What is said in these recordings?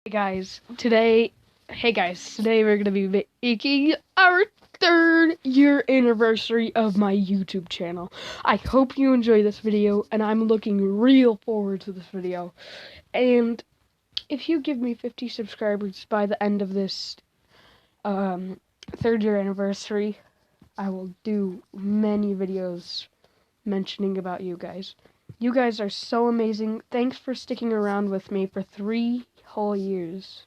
Today we're gonna be making our 3rd-year anniversary of my YouTube channel. I hope you enjoy this video, and I'm looking real forward to this video. And if you give me 50 subscribers by the end of this 3rd-year anniversary, I will do many videos mentioning about you guys. You guys are so amazing. Thanks for sticking around with me for 3 whole years.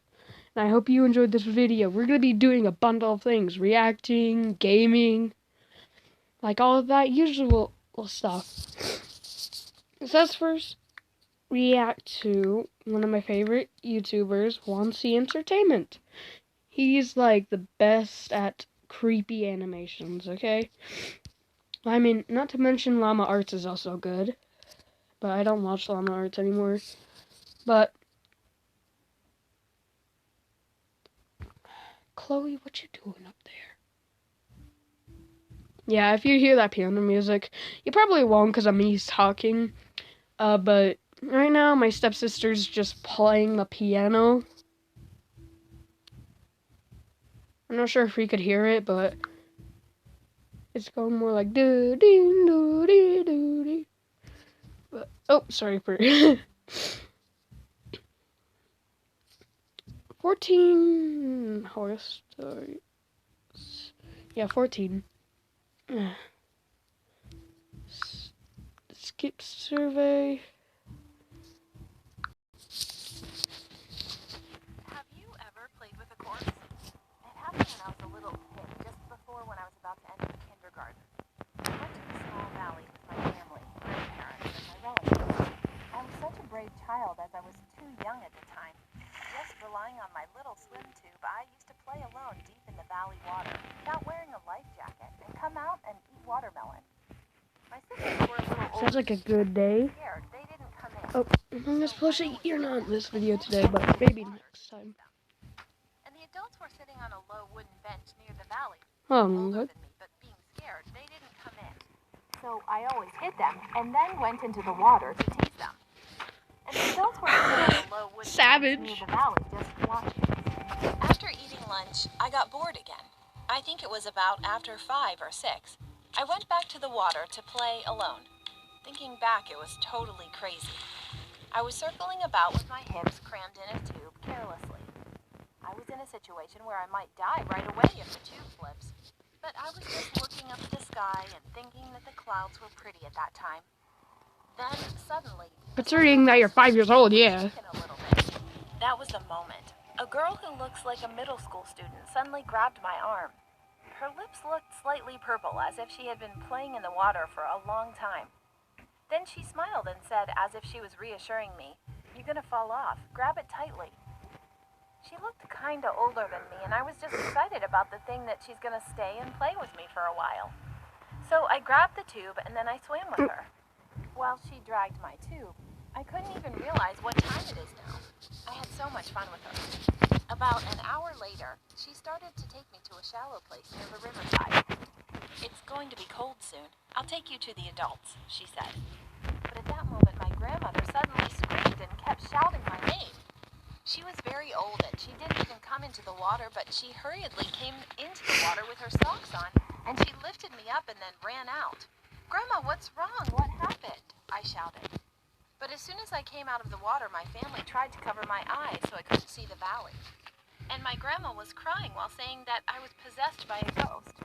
And I hope you enjoyed this video. We're going to be doing a bundle of things. Reacting, gaming, like all of that usual stuff. So let's first react to one of my favorite YouTubers, Juan C. Entertainment. He's like the best at creepy animations, okay? I mean, not to mention Llama Arts is also good. But I don't watch Llama Arts anymore. But Chloe, what you doing up there? Yeah, if you hear that piano music, you probably won't because I'm me talking. But right now my stepsister's just playing the piano. I'm not sure if we could hear it, but it's going more like do dee do dee do dee. But oh, sorry for 14 horror stories. Yeah, 14. Skip survey. Have you ever played with a corpse? It happened when I was a little kid, just before when I was about to enter kindergarten. I went to a small valley with my family, grandparents, and my relatives. I was such a brave child as I was too young at the time. Just relying on my little swim tube, I used to play alone deep in the valley water, without wearing a life jacket, and come out and eat watermelon. My sisters were a little Sounds like a good day. scared. They didn't come in. Oh, I'm not supposed to eat not this video today, but maybe next time. And the adults were sitting on a low wooden bench near the valley. Oh, Older what? than me, but being scared, they didn't come in. So I always hid them, and then went into the water to tease them. And the adults were sitting on a low wooden Savage. bench near the valley, just watching. After eating lunch, I got bored again. I think it was about after 5 or 6. I went back to the water to play alone. Thinking back, it was totally crazy. I was circling about with my hips crammed in a tube carelessly. I was in a situation where I might die right away if the tube flips. But I was just looking up at the sky and thinking that the clouds were pretty at that time. Then, suddenly... Considering that you're 5 years old, yeah. A little bit. That was the moment. A girl who looks like a middle school student suddenly grabbed my arm. Her lips looked slightly purple, as if she had been playing in the water for a long time. Then she smiled and said, as if she was reassuring me, "You're gonna fall off. Grab it tightly." She looked kinda older than me, and I was just excited about the thing that she's gonna stay and play with me for a while. So I grabbed the tube, and then I swam with her. While she dragged my tube, I couldn't even realize what time it is now. I had so much fun with her. About an hour later, she started to take me to a shallow place near the riverside. "It's going to be cold soon. I'll take you to the adults," she said. But at that moment, my grandmother suddenly screamed and kept shouting my name. She was very old and she didn't even come into the water, but she hurriedly came into the water with her socks on, and she lifted me up and then ran out. "Grandma, what's wrong? What happened?" I shouted. But as soon as I came out of the water, my family tried to cover my eyes so I couldn't see the valley. And my grandma was crying while saying that I was possessed by a ghost.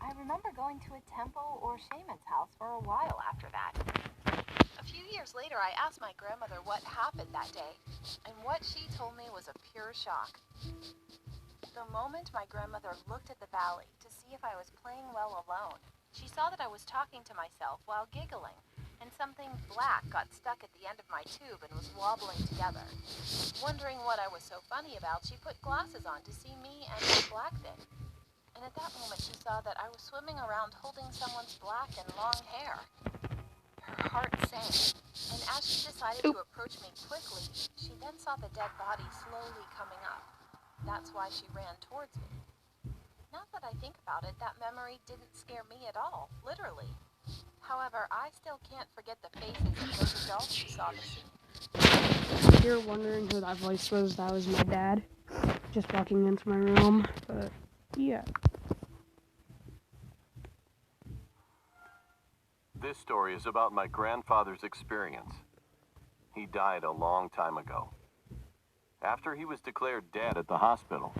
I remember going to a temple or shaman's house for a while after that. A few years later, I asked my grandmother what happened that day, and what she told me was a pure shock. The moment my grandmother looked at the valley to see if I was playing well alone, she saw that I was talking to myself while giggling, and something black got stuck at the end of my tube and was wobbling together. Wondering what I was so funny about, she put glasses on to see me and my black thing. And at that moment, she saw that I was swimming around holding someone's black and long hair. Her heart sank, and as she decided to approach me quickly, she then saw the dead body slowly coming up. That's why she ran towards me. Now that I think about it, that memory didn't scare me at all, literally. However, I still can't forget the faces of those adults who saw the scene. you're wondering who that voice was, that was my dad just walking into my room. But yeah. This story is about my grandfather's experience. He died a long time ago. After he was declared dead at the hospital,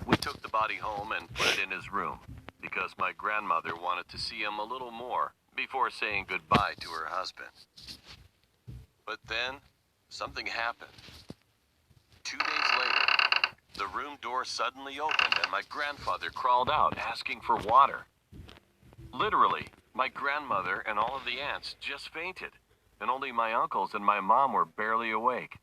we took the body home and put it in his room because my grandmother wanted to see him a little more before saying goodbye to her husband. But then, something happened. 2 days later, the room door suddenly opened and my grandfather crawled out asking for water. Literally, my grandmother and all of the aunts just fainted, and only my uncles and my mom were barely awake.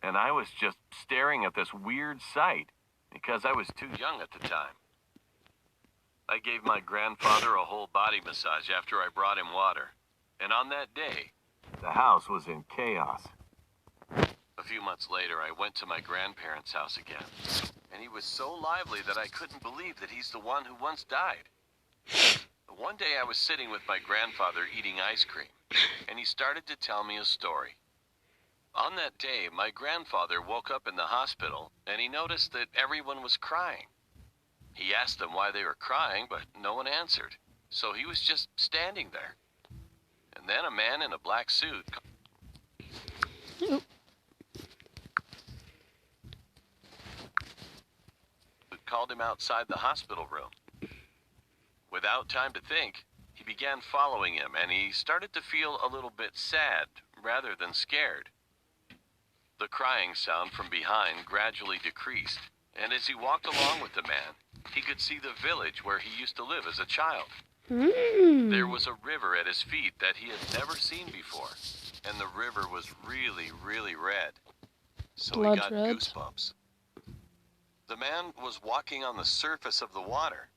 And I was just staring at this weird sight because I was too young at the time. I gave my grandfather a whole body massage after I brought him water, and on that day, the house was in chaos. A few months later, I went to my grandparents' house again, and he was so lively that I couldn't believe that he's the one who once died. One day I was sitting with my grandfather eating ice cream, and he started to tell me a story. On that day, my grandfather woke up in the hospital, and he noticed that everyone was crying. He asked them why they were crying, but no one answered, so he was just standing there. And then a man in a black suit called him outside the hospital room. Without time to think, he began following him, and he started to feel a little bit sad rather than scared. The crying sound from behind gradually decreased, and as he walked along with the man, he could see the village where he used to live as a child. There was a river at his feet that he had never seen before, and the river was really, really red. So he got goosebumps. The man was walking on the surface of the water,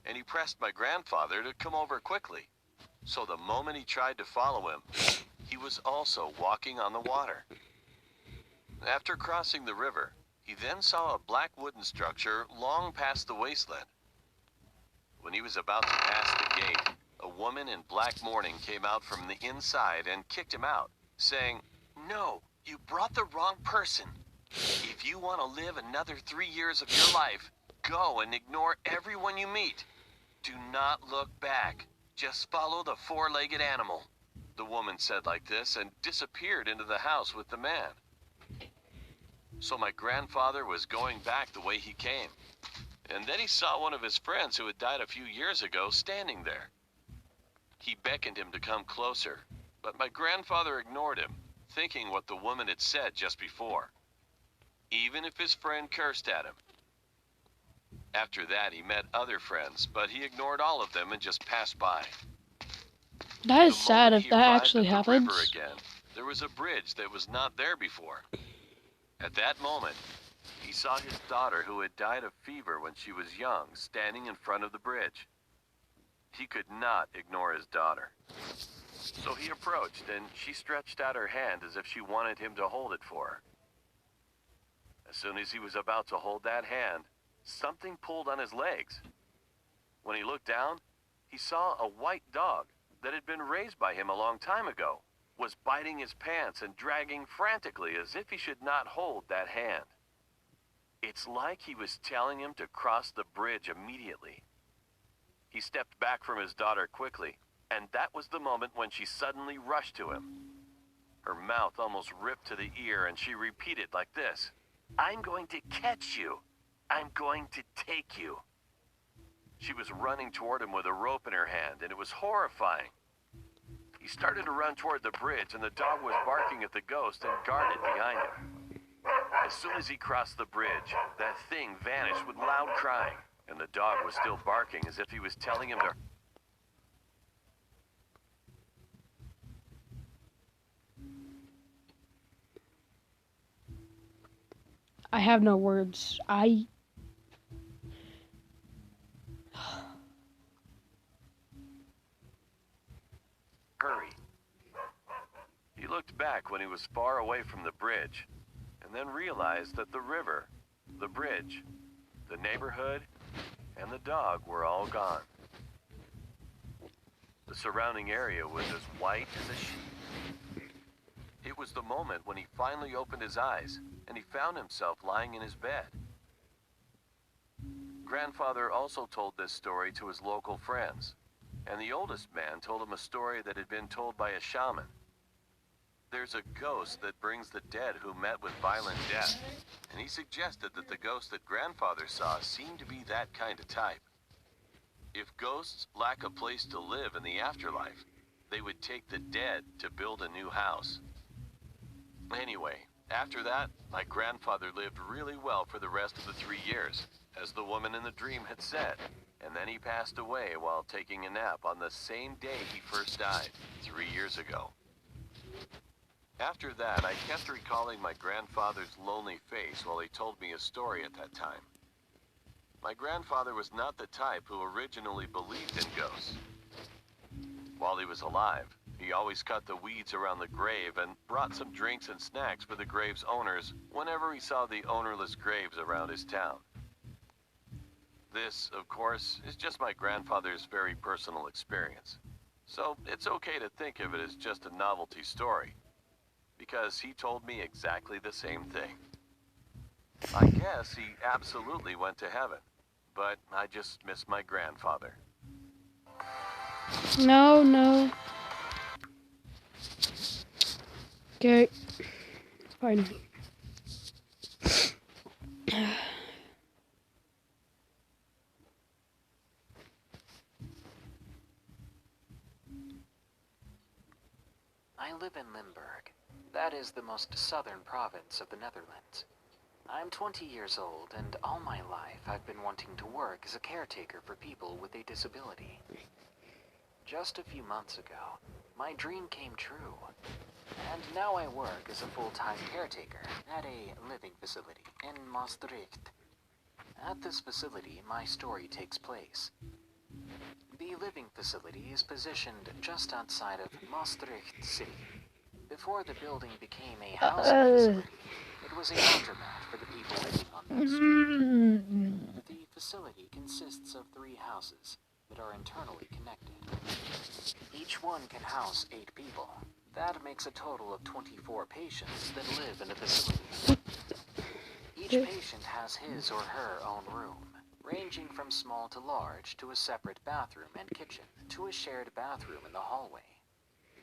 and he pressed my grandfather to come over quickly. So the moment he tried to follow him, he was also walking on the water. After crossing the river, he then saw a black wooden structure long past the wasteland. When he was about to pass the gate, a woman in black mourning came out from the inside and kicked him out, saying, "No, you brought the wrong person. If you want to live another 3 years of your life, go and ignore everyone you meet. Do not look back. Just follow the four-legged animal." The woman said like this and disappeared into the house with the man. So my grandfather was going back the way he came. And then he saw one of his friends who had died a few years ago standing there. He beckoned him to come closer, but my grandfather ignored him, thinking what the woman had said just before, even if his friend cursed at him. After that, he met other friends, but he ignored all of them and just passed by. That is sad if that actually happens. Again, there was a bridge that was not there before. At that moment, he saw his daughter, who had died of fever when she was young, standing in front of the bridge. He could not ignore his daughter. So he approached, and she stretched out her hand as if she wanted him to hold it for her. As soon as he was about to hold that hand, something pulled on his legs. When he looked down, he saw a white dog that had been raised by him a long time ago, was biting his pants and dragging frantically as if he should not hold that hand. It's like he was telling him to cross the bridge immediately. He stepped back from his daughter quickly, and that was the moment when she suddenly rushed to him. Her mouth almost ripped to the ear, and she repeated like this, "I'm going to catch you. I'm going to take you." She was running toward him with a rope in her hand, and it was horrifying. He started to run toward the bridge, and the dog was barking at the ghost and guarded behind him. As soon as he crossed the bridge, that thing vanished with loud crying, and the dog was still barking as if he was telling him to... I have no words. Hurry. He looked back when he was far away from the bridge, and then realized that the river, the bridge, the neighborhood, and the dog were all gone. The surrounding area was as white as a sheet. It was the moment when he finally opened his eyes and he found himself lying in his bed. Grandfather also told this story to his local friends, and the oldest man told him a story that had been told by a shaman. There's a ghost that brings the dead who met with violent death, and he suggested that the ghost that Grandfather saw seemed to be that kind of type. If ghosts lack a place to live in the afterlife, they would take the dead to build a new house. Anyway, after that, my grandfather lived really well for the rest of the 3 years, as the woman in the dream had said, and then he passed away while taking a nap on the same day he first died, 3 years ago. After that, I kept recalling my grandfather's lonely face while he told me a story at that time. My grandfather was not the type who originally believed in ghosts. While he was alive, he always cut the weeds around the grave and brought some drinks and snacks for the grave's owners whenever he saw the ownerless graves around his town. This, of course, is just my grandfather's very personal experience. So it's okay to think of it as just a novelty story, because he told me exactly the same thing. I guess he absolutely went to heaven, but I just miss my grandfather. No, no. Okay. Fine. I live in Limburg. That is the most southern province of the Netherlands. I'm 20 years old, and all my life I've been wanting to work as a caretaker for people with a disability. Just a few months ago, my dream came true, and now I work as a full-time caretaker at a living facility in Maastricht. At this facility, my story takes place. The living facility is positioned just outside of Maastricht City. Before the building became a housing facility, it was a laundromat for the people living on the street. The facility consists of 3 houses that are internally connected. Each one can house 8 people. That makes a total of 24 patients that live in the facility. Each patient has his or her own room, ranging from small to large, to a separate bathroom and kitchen, to a shared bathroom in the hallway.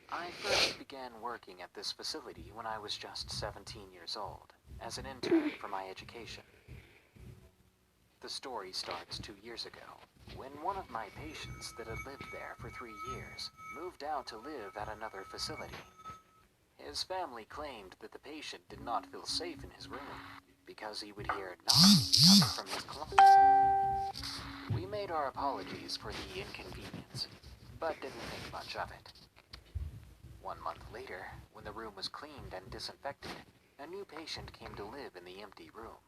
I first began working at this facility when I was just 17 years old, as an intern for my education. The story starts 2 years ago, when one of my patients that had lived there for 3 years moved out to live at another facility. His family claimed that the patient did not feel safe in his room because he would hear knocking coming from his closet. We made our apologies for the inconvenience, but didn't think much of it. 1 month later, when the room was cleaned and disinfected, a new patient came to live in the empty room.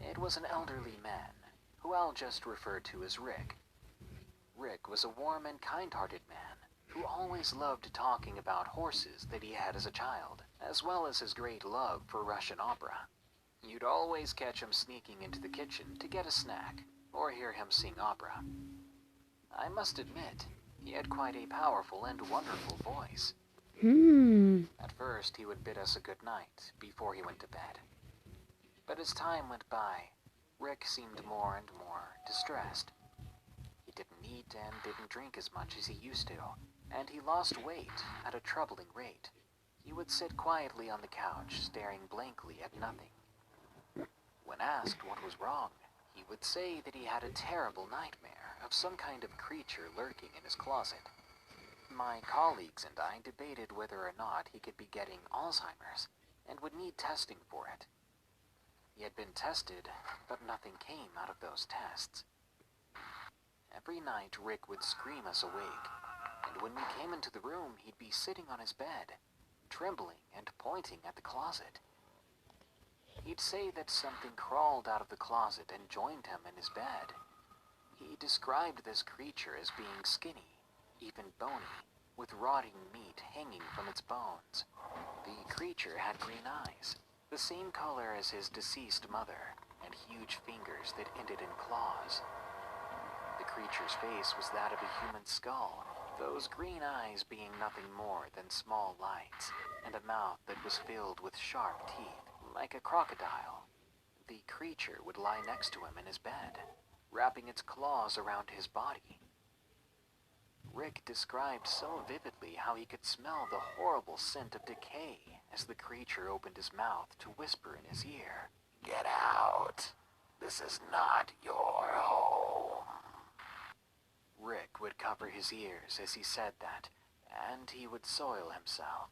It was an elderly man, who I'll just refer to as Rick. Rick was a warm and kind-hearted man, who always loved talking about horses that he had as a child, as well as his great love for Russian opera. You'd always catch him sneaking into the kitchen to get a snack, or hear him sing opera. I must admit, he had quite a powerful and wonderful voice. At first, he would bid us a good night before he went to bed. But as time went by, Rick seemed more and more distressed. He didn't eat and didn't drink as much as he used to, and he lost weight at a troubling rate. He would sit quietly on the couch, staring blankly at nothing. When asked what was wrong, he would say that he had a terrible nightmare of some kind of creature lurking in his closet. My colleagues and I debated whether or not he could be getting Alzheimer's and would need testing for it. He had been tested, but nothing came out of those tests. Every night, Rick would scream us awake, and when we came into the room, he'd be sitting on his bed, trembling and pointing at the closet. He'd say that something crawled out of the closet and joined him in his bed. He described this creature as being skinny, even bony, with rotting meat hanging from its bones. The creature had green eyes, the same color as his deceased mother, and huge fingers that ended in claws. The creature's face was that of a human skull, those green eyes being nothing more than small lights, and a mouth that was filled with sharp teeth, like a crocodile. The creature would lie next to him in his bed, wrapping its claws around his body. Rick described so vividly how he could smell the horrible scent of decay as the creature opened his mouth to whisper in his ear, "Get out! This is not your home." Rick would cover his ears as he said that, and he would soil himself.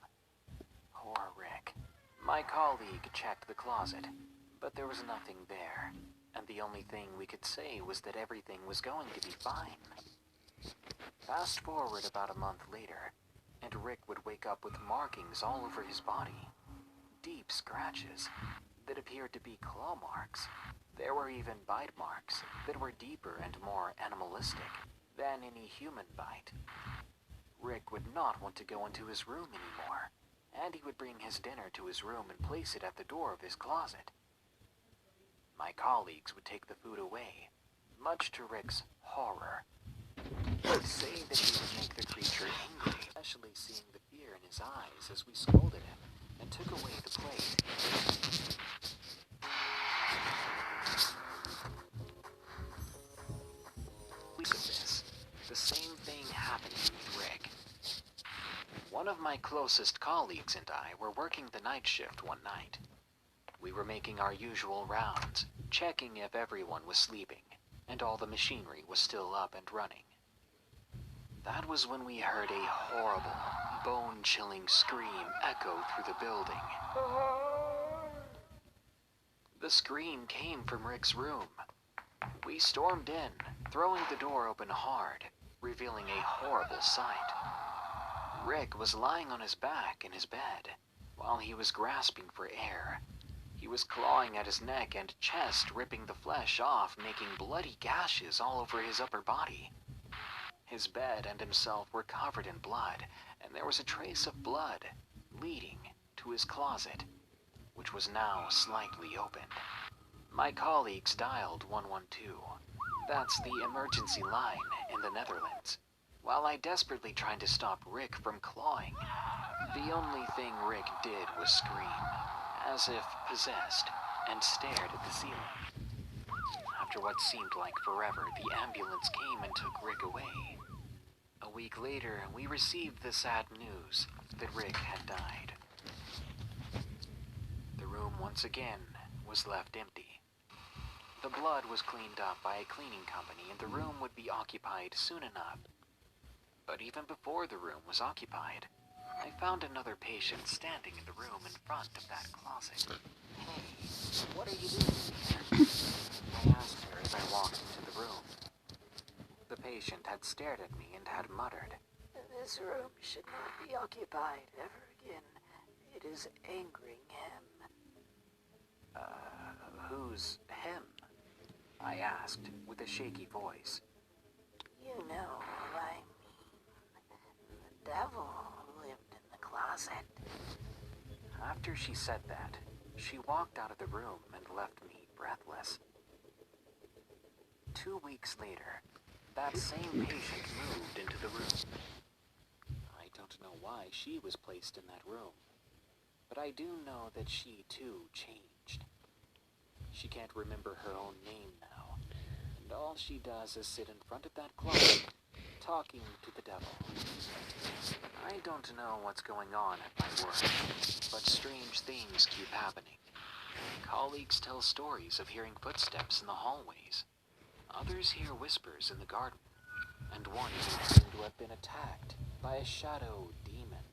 Poor Rick. My colleague checked the closet, but there was nothing there, and the only thing we could say was that everything was going to be fine. Fast forward about a month later, and Rick would wake up with markings all over his body. Deep scratches that appeared to be claw marks. There were even bite marks that were deeper and more animalistic than any human bite. Rick would not want to go into his room anymore, and he would bring his dinner to his room and place it at the door of his closet. My colleagues would take the food away, much to Rick's horror. They'd say that he would make the creature angry, especially seeing the fear in his eyes as we scolded him and took away the plate. Week of this, the same thing happened with Rick. One of my closest colleagues and I were working the night shift one night. We were making our usual rounds, checking if everyone was sleeping, and all the machinery was still up and running. That was when we heard a horrible, bone-chilling scream echo through the building. The scream came from Rick's room. We stormed in, throwing the door open hard, revealing a horrible sight. Rick was lying on his back in his bed, while he was grasping for air. He was clawing at his neck and chest, ripping the flesh off, making bloody gashes all over his upper body. His bed and himself were covered in blood, and there was a trace of blood leading to his closet, which was now slightly opened. My colleagues dialed 112. That's the emergency line in the Netherlands. While I desperately tried to stop Rick from clawing, the only thing Rick did was scream, as if possessed, and stared at the ceiling. After what seemed like forever, the ambulance came and took Rick away. A week later, we received the sad news that Rick had died. The room once again was left empty. The blood was cleaned up by a cleaning company and the room would be occupied soon enough. But even before the room was occupied, I found another patient standing in the room in front of that closet. "Hey, what are you doing here?" I asked her as I walked into the room. The patient had stared at me and had muttered, "This room should not be occupied ever again. It is angering him." Who's him?" I asked with a shaky voice. You know what I mean. The devil lived in the closet. After she said that, she walked out of the room and left me breathless. 2 weeks later, that same patient moved into the room. I don't know why she was placed in that room, but I do know that she too changed. She can't remember her own name now, and all she does is sit in front of that closet, talking to the devil. I don't know what's going on at my work, but strange things keep happening. Colleagues tell stories of hearing footsteps in the hallways. Others hear whispers in the garden, and one even seemed to have been attacked by a shadow demon.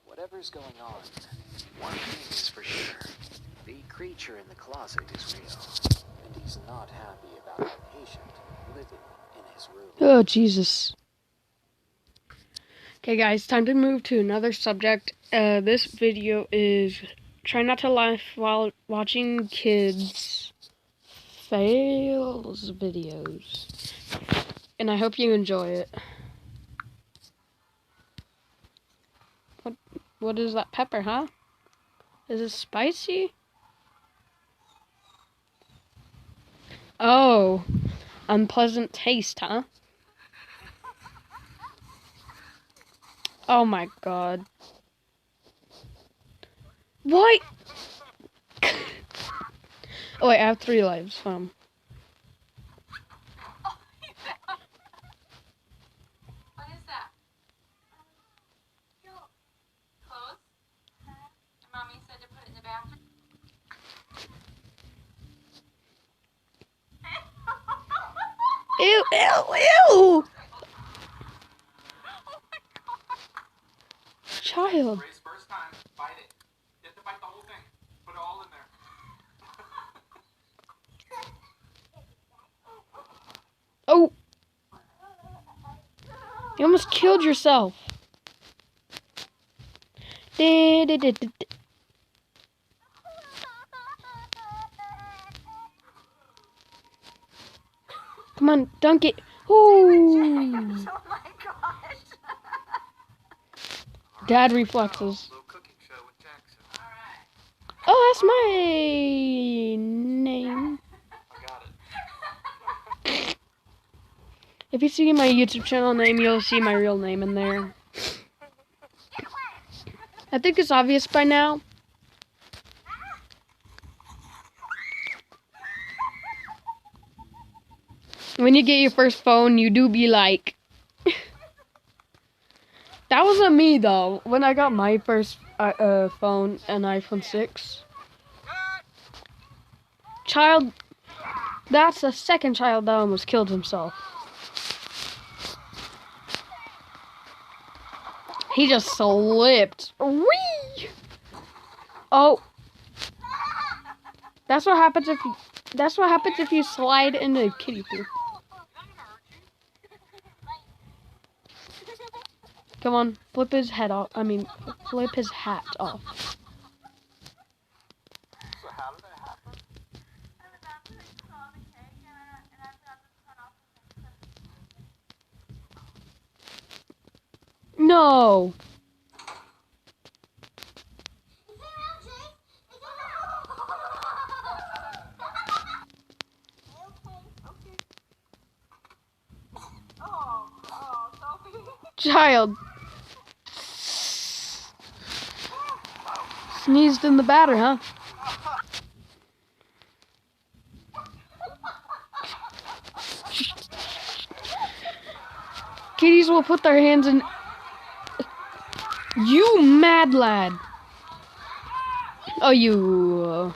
Whatever's going on, one thing is for sure. The creature in the closet is real, and he's not happy about our patient living in his room. Oh, Jesus. Okay, guys, time to move to another subject. This video is try not to laugh while watching kids fails videos. And I hope you enjoy it. What is that pepper, huh? Is it spicy? Oh, unpleasant taste, huh? Oh my god. What? Oh wait, I have 3 lives. What is that? Clothes? Mommy said to put it in the bathroom. Ew, ew, ew! Child. Race first time, bite it. You have to bite the whole thing. Put it all in there. Oh! You almost killed yourself. Come on, dunk it. Ooh. Oh my gosh. Dad reflexes. Little cooking show with Jackson. Oh, that's my name. I got it. If you see my YouTube channel name, you'll see my real name in there. I think it's obvious by now. When you get your first phone, you do be like... That wasn't me, though. When I got my first phone, an iPhone 6. Child... That's the second child that almost killed himself. He just slipped. Whee! Oh. That's what happens if you... That's what happens if you slide into kiddie pool. Come on, flip his head off. I mean, flip his hat off. So how did that happen? No. Child. Sneezed in the batter, huh? Kitties will put their hands in... You mad lad. Oh, you...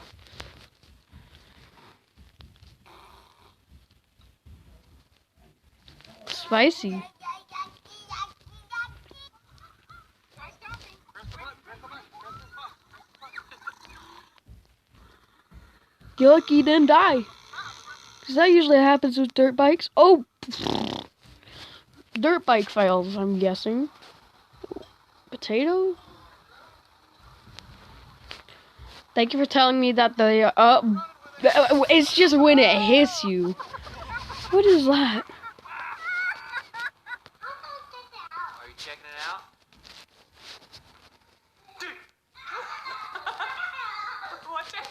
Spicy. You're lucky you didn't die. Because that usually happens with dirt bikes. Oh! Dirt bike fails, I'm guessing. Potato? Thank you for telling me that the, it's just when it hits you. What is that? Are you checking it out? Watch out!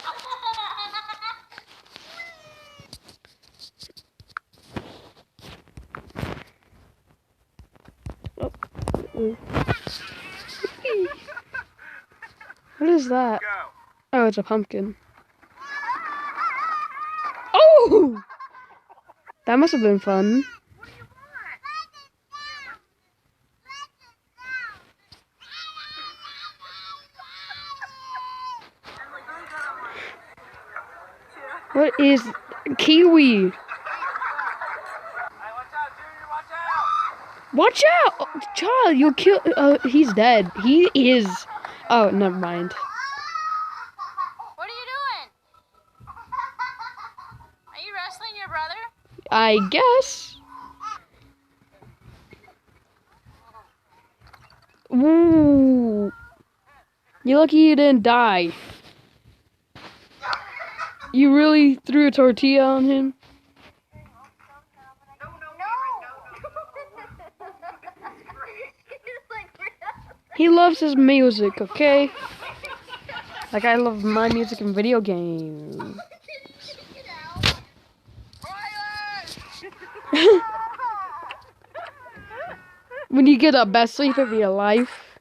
What is that? Go. Oh, it's a pumpkin. Oh! That must have been fun. What is kiwi? Watch out! Child, you'll kill... he's dead. He is... Oh, never mind. What are you doing? Are you wrestling your brother? I guess. Ooh. You're lucky you didn't die. You really threw a tortilla on him? He loves his music, okay? Like I love my music and video games. When you get the best sleep of your life.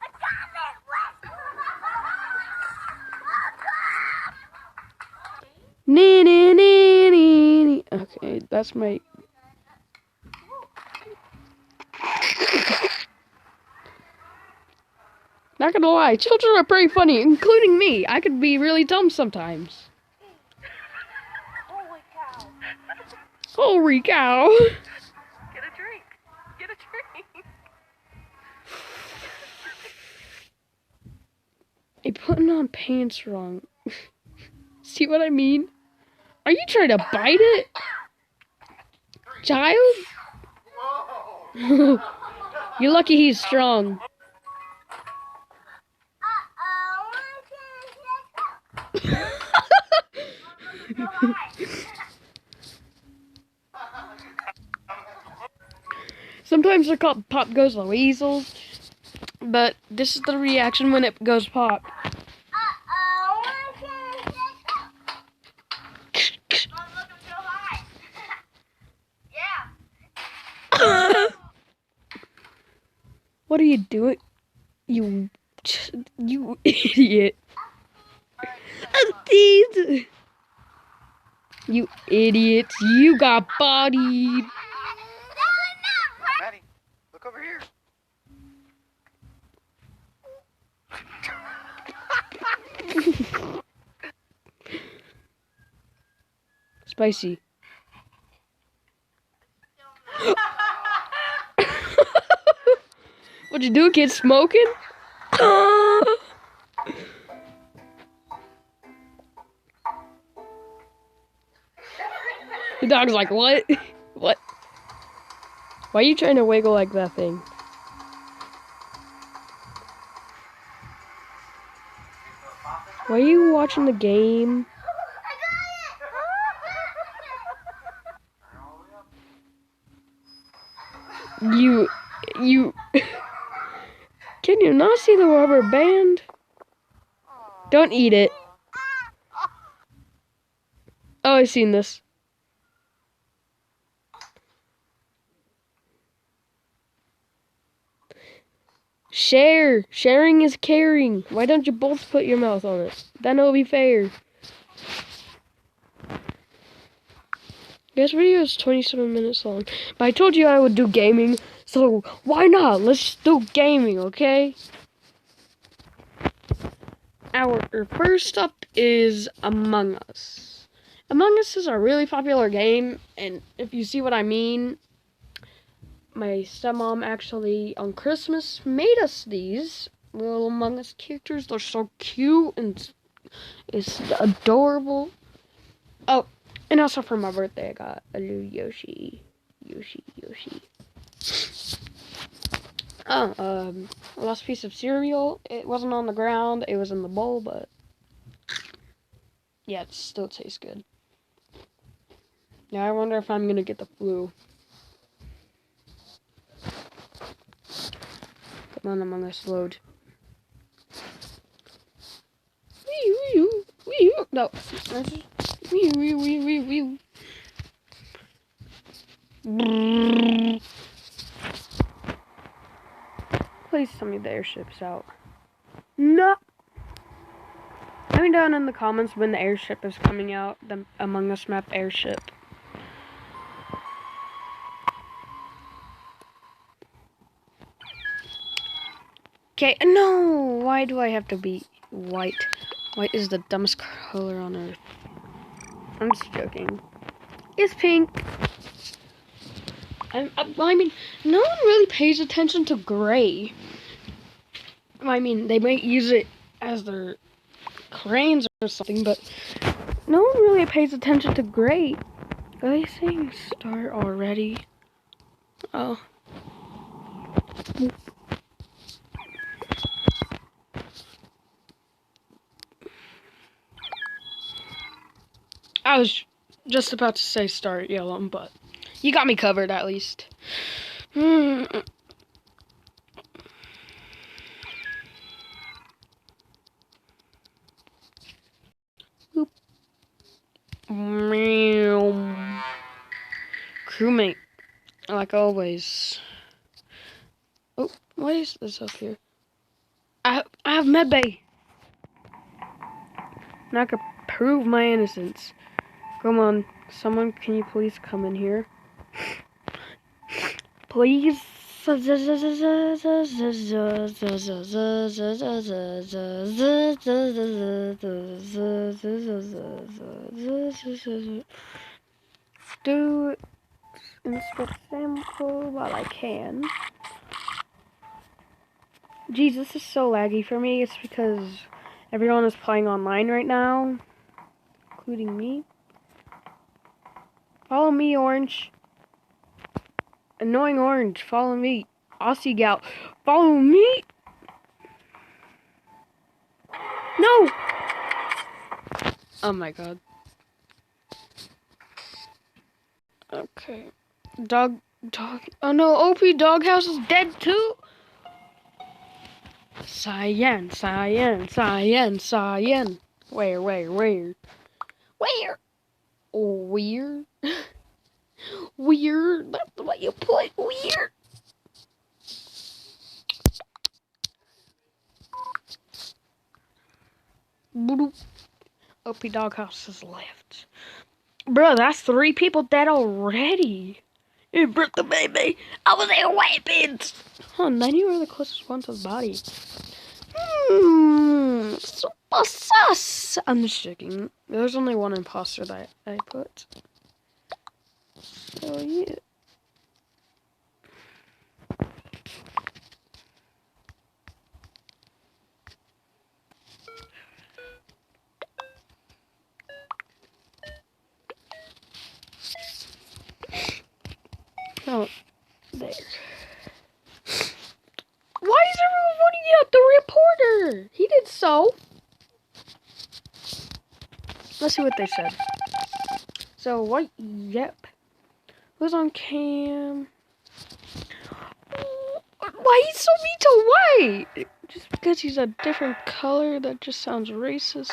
Nee, nee, nee, nee, nee. Okay, that's my... Not gonna lie, children are pretty funny, including me. I could be really dumb sometimes. Holy cow. Holy cow. Get a drink. Get a drink. You're putting on pants wrong. See what I mean? Are you trying to bite it? Child? You're lucky he's strong. Sometimes they're called Pop Goes the Weasel, but this is the reaction when it goes pop. What are you doing? You idiot. You idiots. You got bodied. Maddie, look over here. Spicy. What'd you do, kid? Smoking? The dog's like, what? What? Why are you trying to wiggle like that thing? Why are you watching the game? You... Can you not see the rubber band? Don't eat it. Oh, I've seen this. Share. Sharing is caring. Why don't you both put your mouth on it? Then it'll be fair. This video is 27 minutes long. But I told you I would do gaming, so why not? Let's do gaming, okay? Our first up is Among Us. Among Us is a really popular game, and if you see what I mean, my stepmom actually on Christmas made us these little Among Us characters. They're so cute and it's adorable. Oh, and also for my birthday I got a new Yoshi. Oh, last piece of cereal. It wasn't on the ground, it was in the bowl, but yeah, it still tastes good. Now I wonder if I'm gonna get the flu. Come on, Among Us, load. No. Please tell me the airship's out. No. Let me down in the comments when the airship is coming out. The Among Us map airship. Okay, no! Why do I have to be white? White is the dumbest color on earth. I'm just joking. It's pink. I mean, no one really pays attention to gray. I mean, they might use it as their crayons or something, but no one really pays attention to gray. Are they saying start already? Oh. I was just about to say start yellow, but you got me covered at least. Crewmate, like always. Oh, why is this up here? I have medbay. And I could prove my innocence. Come on, someone, can you please come in here? Please. Do inspect sample while I can. Jeez, this is so laggy for me. It's because everyone is playing online right now, including me. Follow me, Orange. Annoying Orange, follow me. Aussie Gal, follow me. No! Oh my god. Okay. Dog. Oh no, OP Doghouse is dead too? Cyan. Where? Where? Weird. Weird. That's the way you put weird. Bloop. OP Doghouse is left. Bro, that's 3 people dead already. You brought the baby. I was in weapons. Huh, then you were the closest one to the body. Super sus. I'm just joking. There's only one imposter that I put. So, yeah. Oh, there. Why is everyone voting out the reporter? He did so. Let's see what they said. So, white, yep. Who's on cam? Why he's so mean to white? Just because he's a different color, that just sounds racist.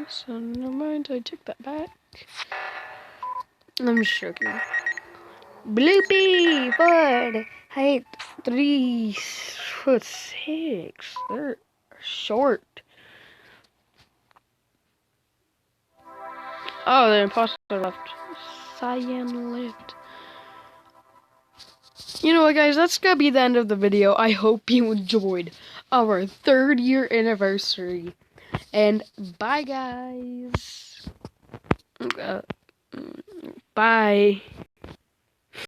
So, never mind, I take that back. I'm just joking. Bloopy, bud, height 3'6". They're short. Oh, the imposter left. Cyan left. You know what, guys? That's gonna be the end of the video. I hope you enjoyed our 3rd year anniversary. And bye, guys. Bye.